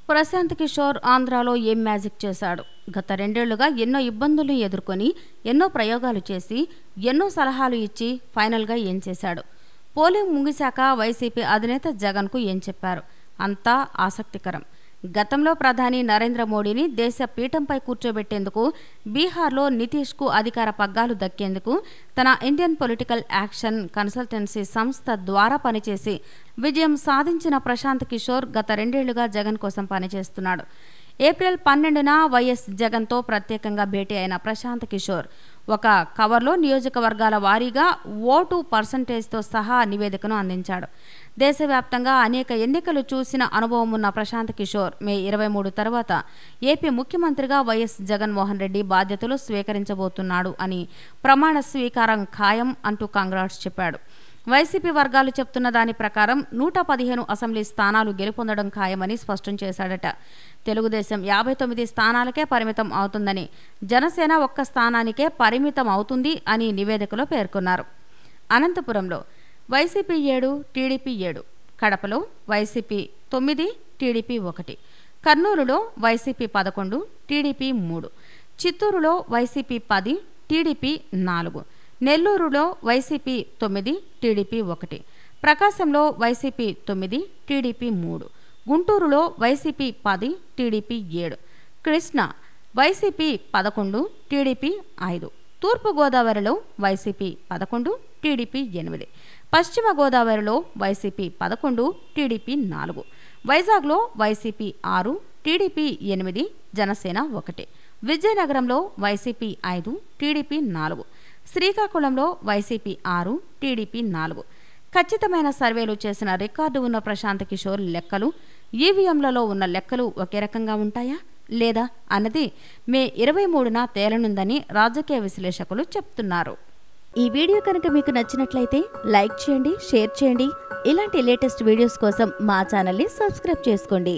ప్రశాంత్ కిషోర్ ఆంధ్రాలో ఏం మ్యాజిక్ చేశాడు? గత 2 ఏళ్లుగా ఎన్నో ఇబ్బందులను ఎదుర్కొని ఎన్నో ప్రయోగాలు చేసి ఎన్నో సలహాలు ఇచ్చి ఫైనల్గా ఏం చేశాడు? పోలింగ్ ముగిశాక వైసీపీ అధినేత జగన్కు ఏం చెప్పారు? అంతా ఆసక్తికరం. గతంలో ప్రధాని నరేంద్ర మోడీని దేశ పీఠంపై కూర్చోబెట్టేందుకు బీహార్లో నితీష్కు అధికార పగ్గాలు దక్కేందుకు తన ఇండియన్ పొలిటికల్ యాక్షన్ కన్సల్టెన్సీ సంస్థ ద్వారా పనిచేసి విజయం సాధించిన ప్రశాంత్ కిషోర్ గత 2 ఏళ్లుగా జగన్ కోసం పనిచేస్తున్నాడు. ఏప్రిల్ 12న వైఎస్ జగన్తో ప్రత్యేకంగా భేటీ అయిన ప్రశాంత్ కిషోర్ ఒక కవర్లో నియోజకవర్గాల వారీగా ఓటు పర్సంటేజ్తో సహా నివేదికను అందించాడు. దేశవ్యాప్తంగా అనేక ఎన్నికలు చూసిన అనుభవం ఉన్న ప్రశాంత్ కిషోర్ మే 23 తర్వాత ఏపీ ముఖ్యమంత్రిగా వైఎస్ జగన్మోహన్ రెడ్డి బాధ్యతలు స్వీకరించబోతున్నాడు అని ప్రమాణ స్వీకారం ఖాయం అంటూ కాంగ్రెస్ చెప్పాడు. వైసీపీ వర్గాలు చెప్తున్న దాని ప్రకారం 115 అసెంబ్లీ స్థానాలు గెలుపొందడం ఖాయమని స్పష్టం చేశాడట. తెలుగుదేశం 59 స్థానాలకే పరిమితం అవుతుందని, జనసేన 1 స్థానానికే పరిమితం అవుతుంది అని నివేదికలో పేర్కొన్నారు. అనంతపురంలో వైసీపీ 7, టీడీపీ 7, కడపలో వైసీపీ 9, టీడీపీ 1, కర్నూలులో వైసీపీ 11, టీడీపీ 3, చిత్తూరులో వైసీపీ 10, టీడీపీ 4, నెల్లూరులో వైసీపీ 9, టీడీపీ 1, ప్రకాశంలో వైసీపీ 9, టీడీపీ 3, గుంటూరులో YCP 10, TDP 7, Krishna YCP 11, TDP 5, తూర్పు గోదావరిలో వైసీపీ 11, టీడీపీ 8, పశ్చిమ గోదావరిలో వైసీపీ 11, టీడీపీ 4, వైజాగ్లో వైసీపీ 6, టీడీపీ 8, జనసేన 1, విజయనగరంలో వైసీపీ 5, టీడీపీ 4, శ్రీకాకుళంలో వైసీపీ 6, టీడీపీ 4. ఖచ్చితమైన సర్వేలు చేసిన రికార్డు ఉన్న ప్రశాంత్ కిషోర్ లెక్కలు ఈవీఎంలలో ఉన్న లెక్కలు ఒకే రకంగా ఉంటాయా లేదా అన్నది మే 23న తేలనుందని రాజకీయ విశ్లేషకులు చెప్తున్నారు. ఈ వీడియో కనుక మీకు నచ్చినట్లయితే లైక్ చేయండి, షేర్ చేయండి. ఇలాంటి లేటెస్ట్ వీడియోస్ కోసం మా ఛానల్ని సబ్స్క్రైబ్ చేసుకోండి.